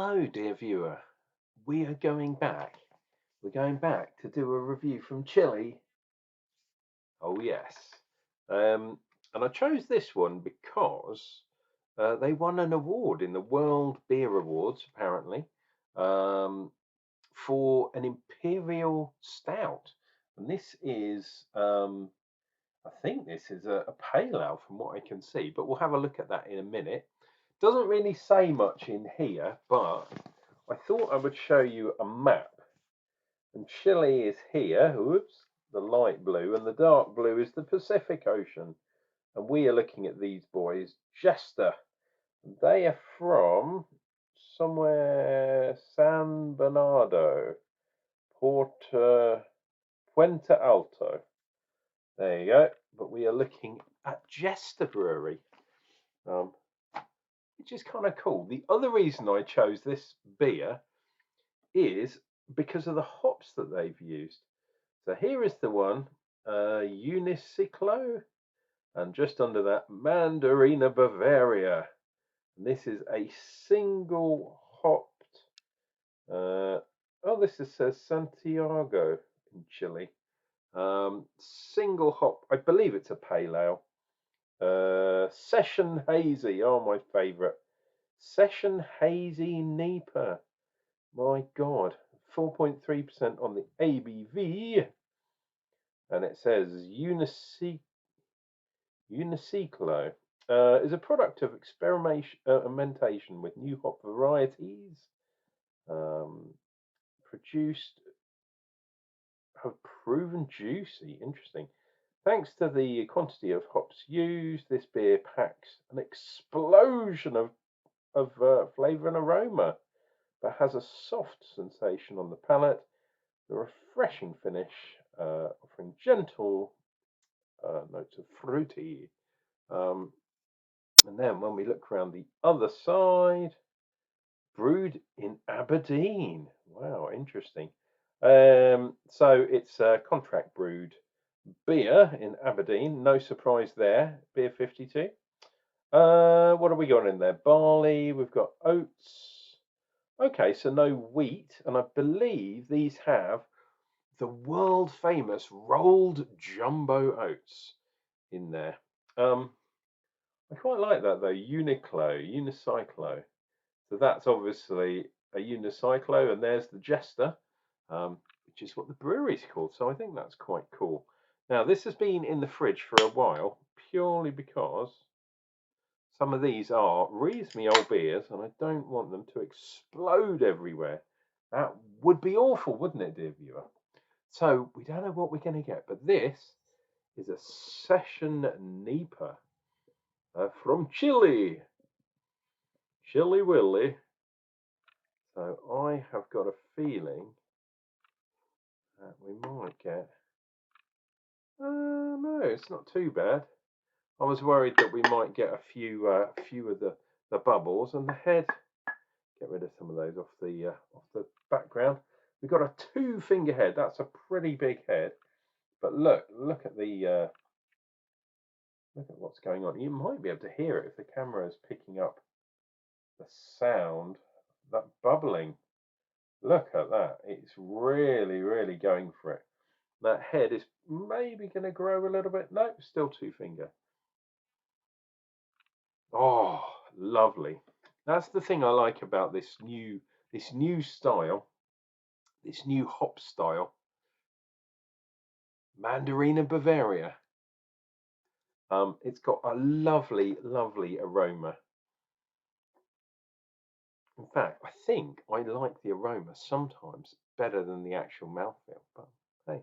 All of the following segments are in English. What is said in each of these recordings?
Hello, dear viewer. We are going back. We're going back to do a review from Chile. Oh, yes. And I chose this one because they won an award in the World Beer Awards, apparently, for an Imperial Stout. And this is, I think this is a pale ale from what I can see, but we'll have a look at that in a minute. Doesn't really say much in here, but I thought I would show you a map. And Chile is here, oops, the light blue, and the dark blue is the Pacific Ocean. And we are looking at these boys, Jester. They are from somewhere San Bernardo, Puente Alto. There you go. But we are looking at Jester Brewery, which is kind of cool. The other reason I chose this beer is because of the hops that they've used. So here is the one, Uniciclo, and just under that, Mandarina Bavaria. And this is a single hopped, this says Santiago in Chile. Single hop, I believe it's a pale ale. Session Hazy, oh my favourite. Session Hazy NEIPA. My God, 4.3% on the ABV. And it says Uniciclo is a product of experimentation with new hop varieties. Produced, have proven juicy. Interesting. Thanks to the quantity of hops used, this beer packs an explosion of flavour and aroma, but has a soft sensation on the palate, a refreshing finish, offering gentle notes of fruity. And then when we look around the other side, brewed in Aberdeen. Wow, interesting. So it's a contract brewed beer in Aberdeen. No surprise there. Beer 52. What have we got in there? Barley. We've got oats. Okay, so no wheat, and I believe these have the world famous rolled jumbo oats in there. I quite like that though. Uniciclo. So that's obviously a Uniciclo, and there's the Jester, which is what the brewery's called. So I think that's quite cool. Now this has been in the fridge for a while, purely because some of these are reasonably old beers, and I don't want them to explode everywhere. That would be awful, wouldn't it, dear viewer? So we don't know what we're going to get, but this is a Session NEIPA from Chile. Chili Willy. So I have got a feeling that we might get. No, it's not too bad. I was worried that we might get a few of the bubbles, and the head. Get rid of some of those off the background. We've got a 2-finger head. That's a pretty big head. But look at the look at what's going on. You might be able to hear it if the camera is picking up the sound, that bubbling. Look at that. It's really, really going for it. That head is maybe going to grow a little bit. No, still 2-finger. Oh, lovely. That's the thing I like about this new style, this new hop style. Mandarina Bavaria. It's got a lovely, lovely aroma. In fact, I think I like the aroma sometimes better than the actual mouthfeel, but hey.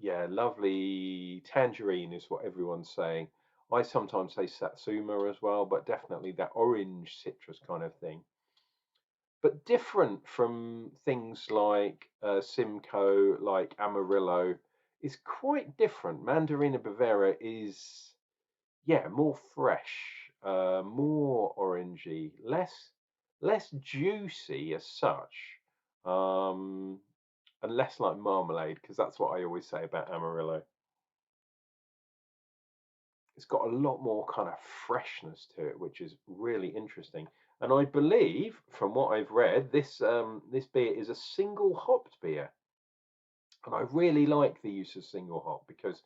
Yeah, lovely tangerine is what everyone's saying. I sometimes say satsuma as well, but definitely that orange citrus kind of thing. But different from things like Simcoe, like Amarillo, is quite different. Mandarina Bavaria is, yeah, more fresh, more orangey, less juicy as such, and less like marmalade, because that's what I always say about Amarillo. it's got a lot more kind of freshness to it, which is really interesting. And I believe, from what I've read, this beer is a single hopped beer. And I really like the use of single hop because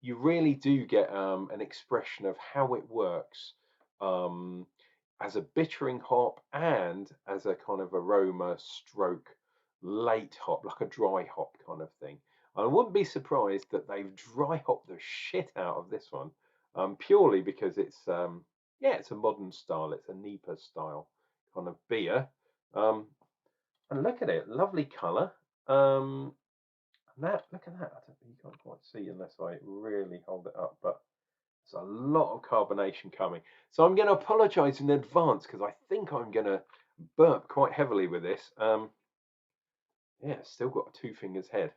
you really do get an expression of how it works um, as a bittering hop and as a kind of aroma stroke late hop, like a dry hop kind of thing. I wouldn't be surprised that they've dry hopped the shit out of this one, purely because yeah, it's a modern style, it's a NEIPA style kind of beer. Um, and look at it, lovely colour. Um, that, look at that. You can't quite see unless I really hold it up, but there's a lot of carbonation coming. So I'm going to apologise in advance because I think I'm going to burp quite heavily with this. Yeah, still got a two fingers head.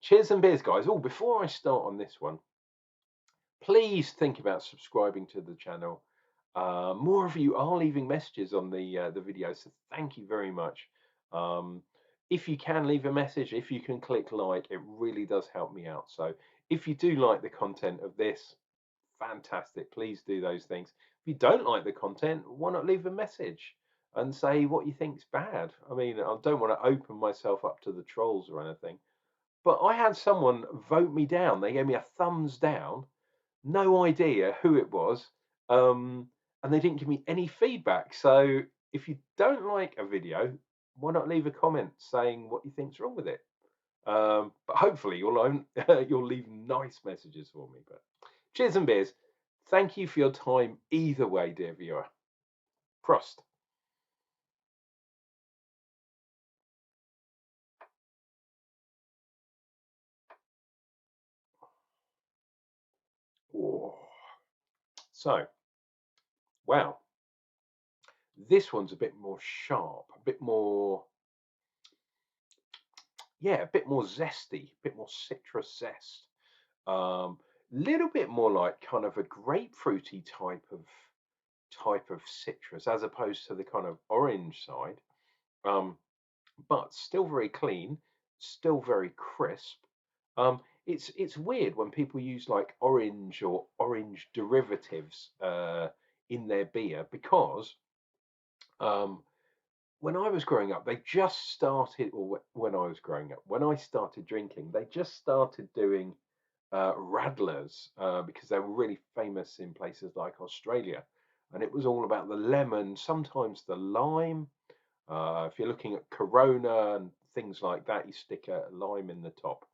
Cheers and beers, guys. Oh, before I start on this one, please think about subscribing to the channel. More of you are leaving messages on the video, so thank you very much. If you can leave a message, if you can click like, it really does help me out. So if you do like the content of this, fantastic. Please do those things. If you don't like the content, why not leave a message and say what you think's bad? I mean, I don't want to open myself up to the trolls or anything, but I had someone vote me down. They gave me a thumbs down, no idea who it was, um, and they didn't give me any feedback. So if you don't like a video, why not leave a comment saying what you think's wrong with it? But hopefully you'll leave nice messages for me. But cheers and beers. Thank you for your time either way, dear viewer. Prost. Oh. So, wow, this one's a bit more sharp, a bit more, yeah, a bit more zesty, a bit more citrus zest. Little bit more like kind of a grapefruity type of citrus as opposed to the kind of orange side. Um, but still very clean, still very crisp. It's weird when people use like orange or orange derivatives in their beer because um, when I was growing up, they just started, or when I was growing up, when I started drinking, they just started doing radlers because they were really famous in places like Australia. And it was all about the lemon, sometimes the lime. If you're looking at Corona and things like that, you stick a lime in the top.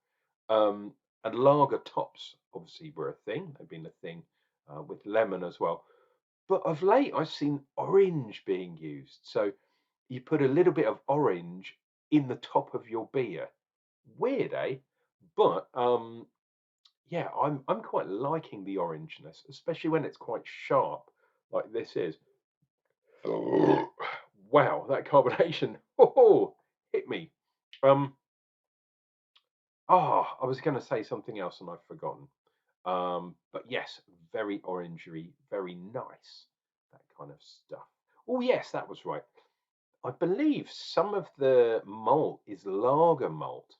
Um, and lager tops obviously were a thing. They've been a thing with lemon as well. But of late, I've seen orange being used. So you put a little bit of orange in the top of your beer. Weird, eh? But yeah, I'm quite liking the orangeness, especially when it's quite sharp, like this is. Oh, wow, that carbonation hit me. Um, I was going to say something else and I've forgotten. But yes, very orangery, very nice, that kind of stuff. Oh yes, that was right. I believe some of the malt is lager malt.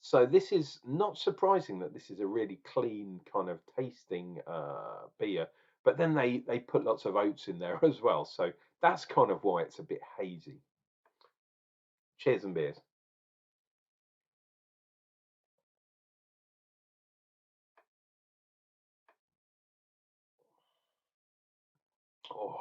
So this is not surprising that this is a really clean kind of tasting beer. But then they put lots of oats in there as well. So that's kind of why it's a bit hazy. Cheers and beers. Oh,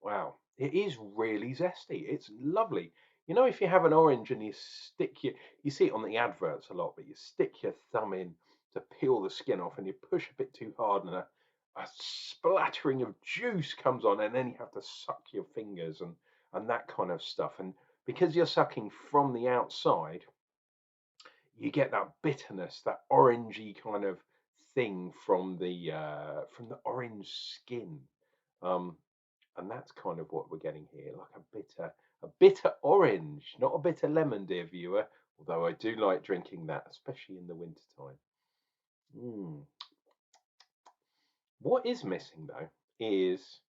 wow. It is really zesty. It's lovely. You know, if you have an orange and you see it on the adverts a lot, but you stick your thumb in to peel the skin off and you push a bit too hard and a splattering of juice comes on and then you have to suck your fingers and that kind of stuff. And because you're sucking from the outside, you get that bitterness, that orangey kind of thing from the orange skin. Um, and that's kind of what we're getting here, like a bitter orange, not a bitter lemon, dear viewer. Although I do like drinking that, especially in the winter time. Mm. What is missing though is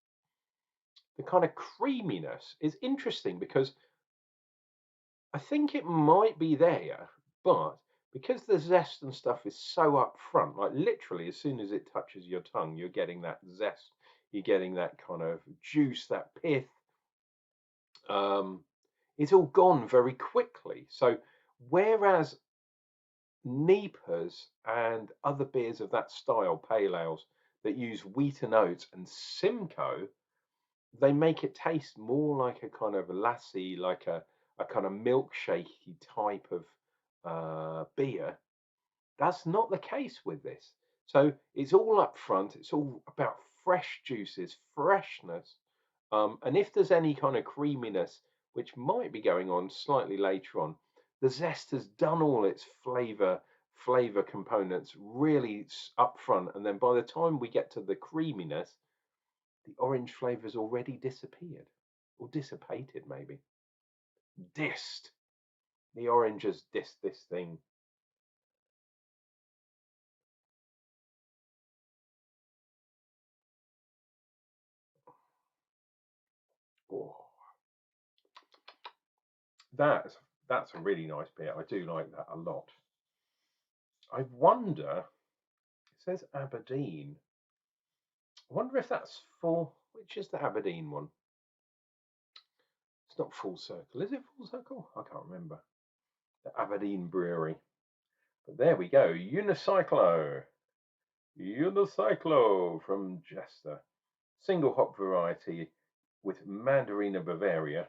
the kind of creaminess. Is interesting because I think it might be there, but because the zest and stuff is so up front, like literally as soon as it touches your tongue, you're getting that zest, you're getting that kind of juice, that pith. It's all gone very quickly. So whereas NEIPAs and other beers of that style, pale ales that use wheaten oats and Simcoe, they make it taste more like a kind of lassie, like a kind of milkshakey type of beer. That's not the case with this. So it's all up front. It's all about fresh juices, freshness. And if there's any kind of creaminess, which might be going on slightly later on, the zest has done all its flavor components really up front. And then by the time we get to the creaminess, the orange flavor's already disappeared or dissipated, maybe. Dissed. The orange has dissed this thing. Oh, that's that's a really nice beer. I do like that a lot. I wonder, it says Aberdeen. I wonder if that's for, which is the Aberdeen one? It's not Full Circle. Is it Full Circle? I can't remember. The Aberdeen Brewery. But there we go. Uniciclo. Uniciclo from Jester. Single hop variety with Mandarina Bavaria.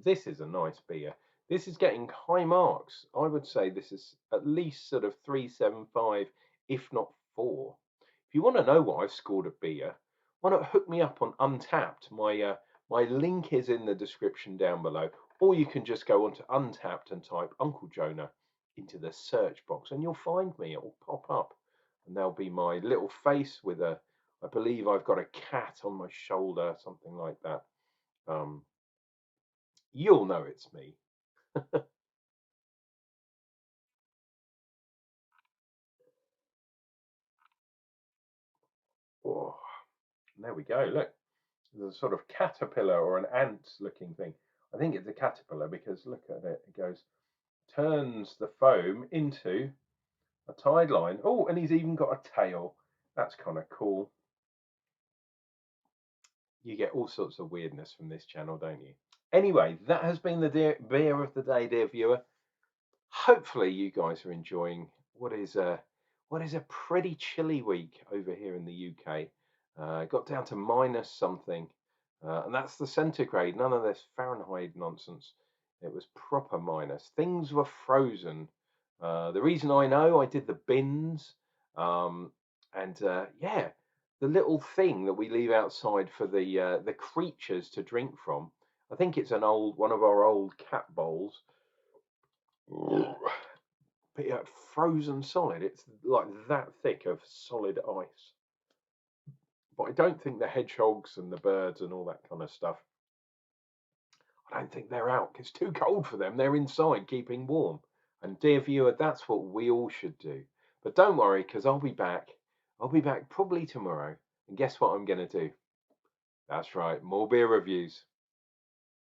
This is a nice beer. This is getting high marks. I would say this is at least sort of 3.75, if not 4. If you want to know what I've scored a beer, why not hook me up on Untapped? My link is in the description down below, or you can just go onto Untapped and type Unclejona into the search box, and you'll find me. It will pop up, and there'll be my little face with a, I believe I've got a cat on my shoulder, something like that. You'll know it's me. Oh, there we go. Look, there's a sort of caterpillar or an ant looking thing. I think it's a caterpillar because look at it. It goes, turns the foam into a tide line. Oh, and he's even got a tail. That's kind of cool. You get all sorts of weirdness from this channel, don't you? Anyway, that has been the beer of the day, dear viewer. Hopefully you guys are enjoying what is a pretty chilly week over here in the UK. Got down to minus something, and that's the centigrade. None of this Fahrenheit nonsense. It was proper minus. Things were frozen. The reason I know, I did the bins, and yeah, the little thing that we leave outside for the creatures to drink from. I think it's one of our old cat bowls. But yeah, frozen solid. It's like that thick of solid ice. But I don't think the hedgehogs and the birds and all that kind of stuff, I don't think they're out. It's too cold for them. They're inside keeping warm. And dear viewer, that's what we all should do. But don't worry, because I'll be back. I'll be back probably tomorrow. And guess what I'm going to do? That's right, more beer reviews.